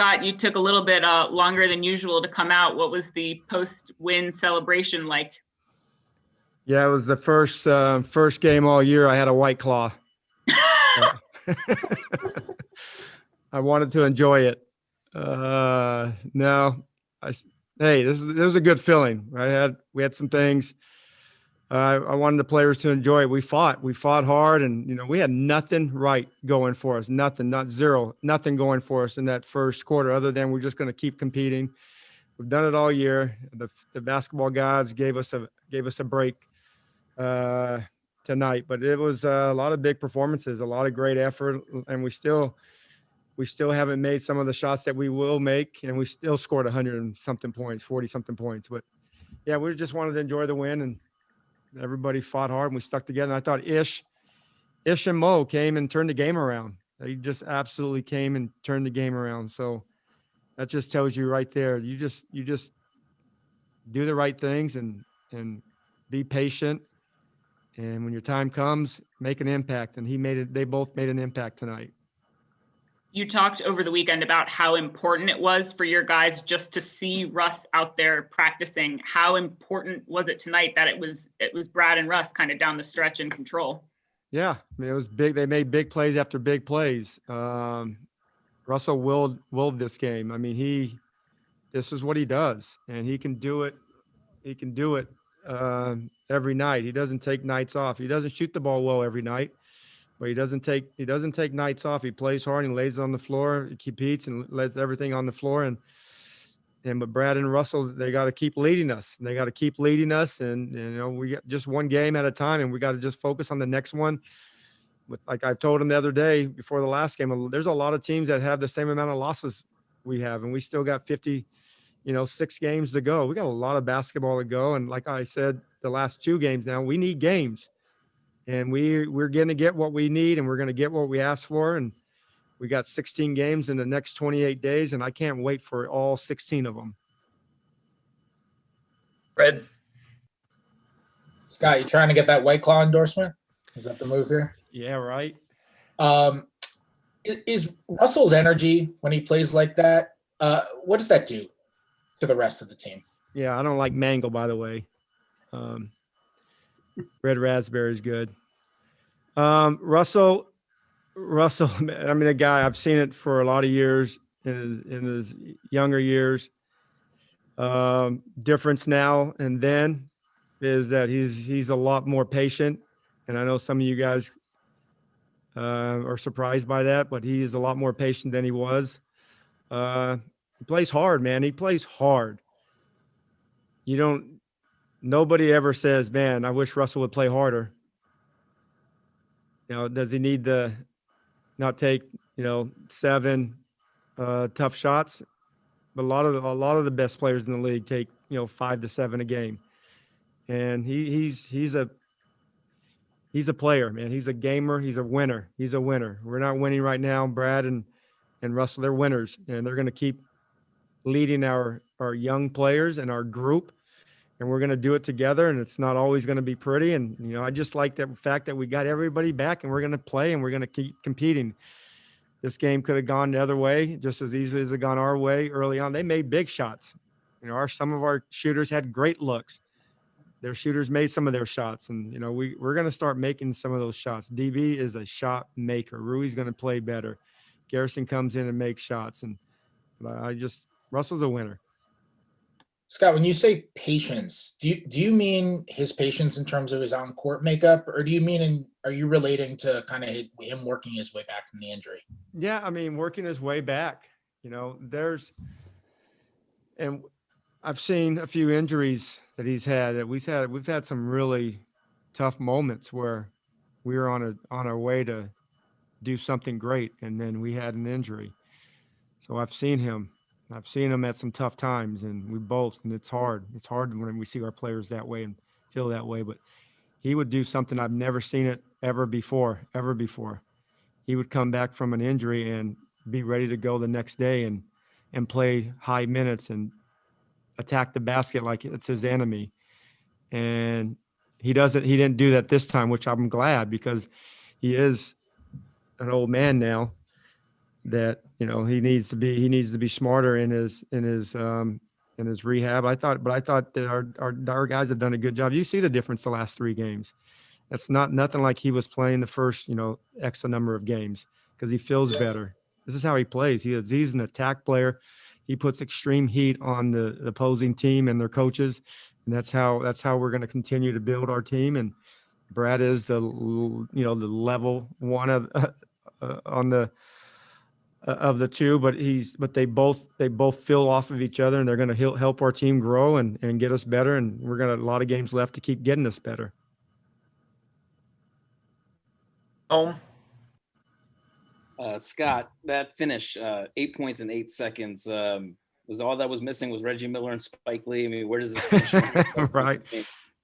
Scott, you took a little bit longer than usual to come out. What was the post-win celebration like? Yeah, it was the first game all year. I had a White Claw. I wanted to enjoy it. No, hey, this was a good feeling. We had some things. I wanted the players to enjoy it. We fought hard, and we had nothing right going for us. Nothing, not zero, nothing going for us in that first quarter, other than we're just going to keep competing. We've done it all year. The basketball gods gave us a break tonight, but it was a lot of big performances, a lot of great effort, and we still haven't made some of the shots that we will make, and we still scored 100 and something points, 40 something points. But yeah, we just wanted to enjoy the win, and everybody fought hard, and we stuck together. And I thought Ish and Mo came and turned the game around. They just absolutely came and turned the game around. So that just tells you right there, you just do the right things and be patient. And when your time comes, make an impact. And they both made an impact tonight. You talked over the weekend about how important it was for your guys just to see Russ out there practicing. How important was it tonight that it was Brad and Russ kind of down the stretch in control? Yeah, I mean, it was big. They made big plays after big plays. Russell willed this game. I mean, this is what he does, and he can do it. He can do it every night. He doesn't take nights off. He doesn't shoot the ball well every night, but he doesn't take nights off. He plays hard and lays it on the floor. He competes and lays everything on the floor. But Brad and Russell, they got to keep leading us. They got to keep leading us, and we got just one game at a time, and we got to just focus on the next one. Like I told him the other day before the last game, there's a lot of teams that have the same amount of losses we have, and we still got 6 games to go. We got a lot of basketball to go, and like I said, the last 2 games now, we need games, and we're going to get what we need, and we're going to get what we asked for, and we got 16 games in the next 28 days, and I can't wait for all 16 of them. Fred? Scott, you trying to get that White Claw endorsement? Is that the move here? Yeah, right. Is Russell's energy when he plays like that, what does that do to the rest of the team? Yeah, I don't like mango, by the way. Red raspberry is good. Russell, I mean, a guy, I've seen it for a lot of years in his younger years. Difference now and then is that he's a lot more patient. And I know some of you guys are surprised by that, but he is a lot more patient than he was. He plays hard, man. He plays hard. Nobody ever says, man, I wish Russell would play harder. Does he need to not take, 7 tough shots? But a lot of the best players in the league take, 5 to 7 a game. And he's a player, man. He's a gamer. He's a winner. He's a winner. We're not winning right now. Brad and Russell, they're winners, and they're going to keep leading our young players and our group, and we're going to do it together, and it's not always going to be pretty. And, I just like the fact that we got everybody back, and we're going to play, and we're going to keep competing. This game could have gone the other way just as easily as it gone our way early on. They made big shots. Some of our shooters had great looks. Their shooters made some of their shots, and, we're going to start making some of those shots. DB is a shot maker. Rui's going to play better. Garrison comes in and makes shots, and Russell's a winner. Scott, when you say patience, do you mean his patience in terms of his on-court makeup, or do you mean are you relating to kind of him working his way back from the injury? Yeah, I mean, working his way back. And I've seen a few injuries that he's had. That we've had some really tough moments where we were on our way to do something great, and then we had an injury. So I've seen him at some tough times, and and it's hard. It's hard when we see our players that way and feel that way, but he would do something I've never seen it ever before. He would come back from an injury and be ready to go the next day and play high minutes and attack the basket like it's his enemy. And he didn't do that this time, which I'm glad, because he is an old man now. that he needs to be smarter in his rehab. I thought that our guys have done a good job. You see the difference the last 3 games. That's nothing like he was playing the first X number of games, because he feels better. This is how he plays. He's an attack player. He puts extreme heat on the opposing team and their coaches, and that's how we're going to continue to build our team. And Brad is the level one on the of the two, but they both fill off of each other, and they're going to help our team grow and get us better. And we're going to a lot of games left to keep getting us better. Scott, that finish, 8 points in 8 seconds, was all that was missing was Reggie Miller and Spike Lee. I mean, where does this finish? Right.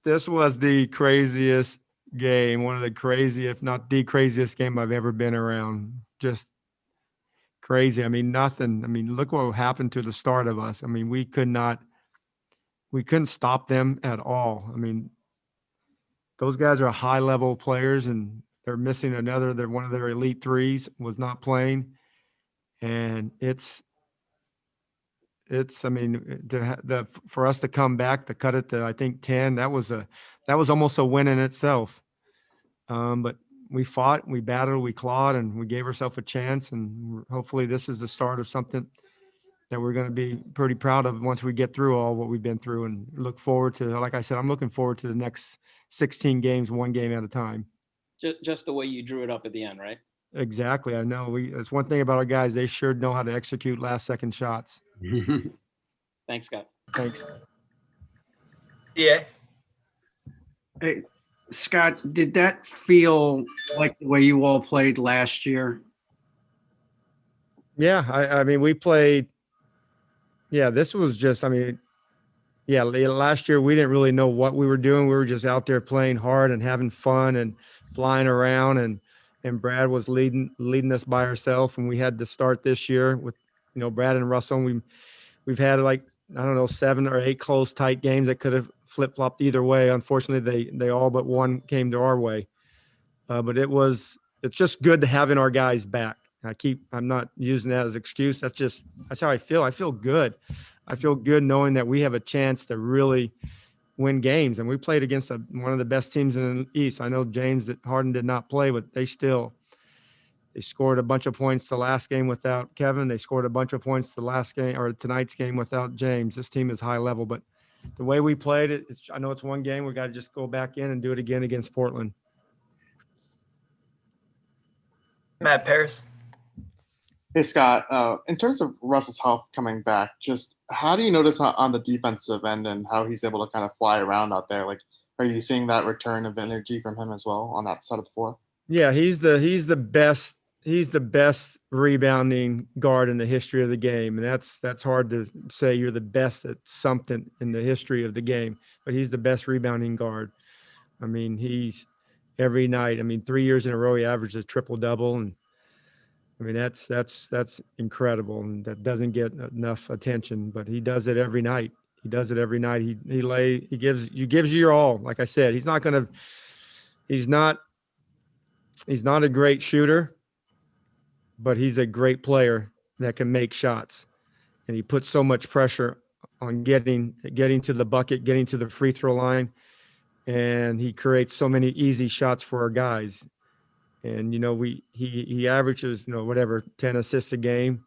This was the craziest game, one of the craziest, if not the craziest game I've ever been around. Just crazy. I mean, nothing. I mean, look what happened to the start of us. I mean, we couldn't stop them at all. I mean, those guys are high level players, and they're missing one of their elite threes was not playing. And I mean, for us to come back, to cut it to, I think 10, that was almost a win in itself. But we fought, we battled, we clawed, and we gave ourselves a chance. And hopefully this is the start of something that we're going to be pretty proud of once we get through all what we've been through, and look forward to, like I said, I'm looking forward to the next 16 games, one game at a time. Just the way you drew it up at the end, right? Exactly. I know it's one thing about our guys. They sure know how to execute last second shots. Thanks, Scott. Thanks. Yeah. Hey, Scott, did that feel like the way you all played last year? Yeah. I mean, we played, this was just, I mean, last year we didn't really know what we were doing. We were just out there playing hard and having fun and flying around, and Brad was leading us by herself. And we had to start this year with, Brad and Russell. We've had, like, I don't know, 7 or 8 close, tight games that could have flip-flopped either way. Unfortunately, they all but one came to our way. But it's just good to having our guys back. I'm not using that as an excuse. That's how I feel. I feel good. I feel good knowing that we have a chance to really win games. And we played against one of the best teams in the East. I know James Harden did not play, but they scored a bunch of points the last game without Kevin. They scored a bunch of points the last game, or tonight's game, without James. This team is high level, but the way we played it, I know it's one game. We got to just go back in and do it again against Portland. Matt Paris. Hey, Scott, in terms of Russ's health coming back, just how do you notice on the defensive end and how he's able to kind of fly around out there? Like, are you seeing that return of energy from him as well on that side of the floor? Yeah, he's the best. He's the best rebounding guard in the history of the game. And that's hard to say you're the best at something in the history of the game, but he's the best rebounding guard. I mean, he's every night. I mean, 3 years in a row, he averaged a triple-double. And I mean, that's incredible. And that doesn't get enough attention, but he does it every night. He does it every night. He gives you your all. Like I said, he's not a great shooter, but he's a great player that can make shots. And he puts so much pressure on getting to the bucket, getting to the free throw line. And he creates so many easy shots for our guys. And, he averages, 10 assists a game.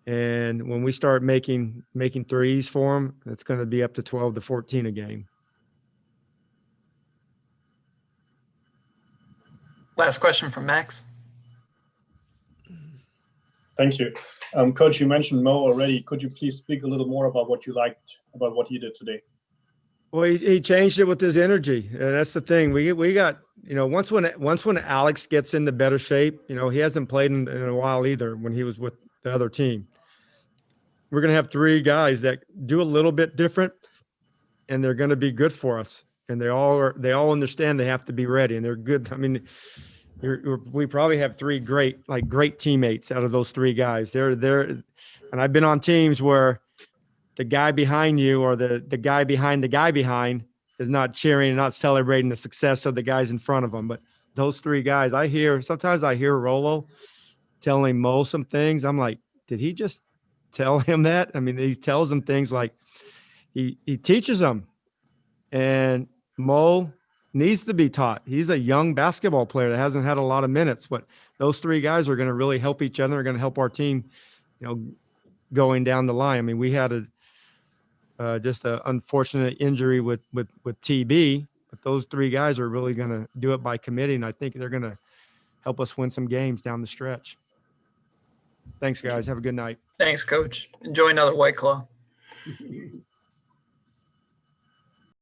And when we start making threes for him, it's going to be up to 12 to 14 a game. Last question from Max. Thank you. Coach, you mentioned Mo already. Could you please speak a little more about what you liked about what he did today? Well, he changed it with his energy. And that's the thing. We got, once when Alex gets into better shape, he hasn't played in a while either when he was with the other team. We're going to have 3 guys that do a little bit different, and they're going to be good for us. And they all understand they have to be ready, and they're good. I mean, we probably have 3 great teammates out of those 3 guys. They're and I've been on teams where the guy behind you or the guy behind the guy behind is not cheering and not celebrating the success of the guys in front of them. But those 3 guys, sometimes I hear Rolo, telling Mo some things. I'm like, did he just tell him that? I mean, he tells him things like he teaches them, and Mo needs to be taught. He's a young basketball player that hasn't had a lot of minutes, but those three guys are going to really help each other. Are going to help our team, going down the line. I mean, we had just an unfortunate injury with TB, but those three guys are really going to do it by committee, and I think they're going to help us win some games down the stretch. Thanks, guys. Have a good night. Thanks, Coach. Enjoy another White Claw.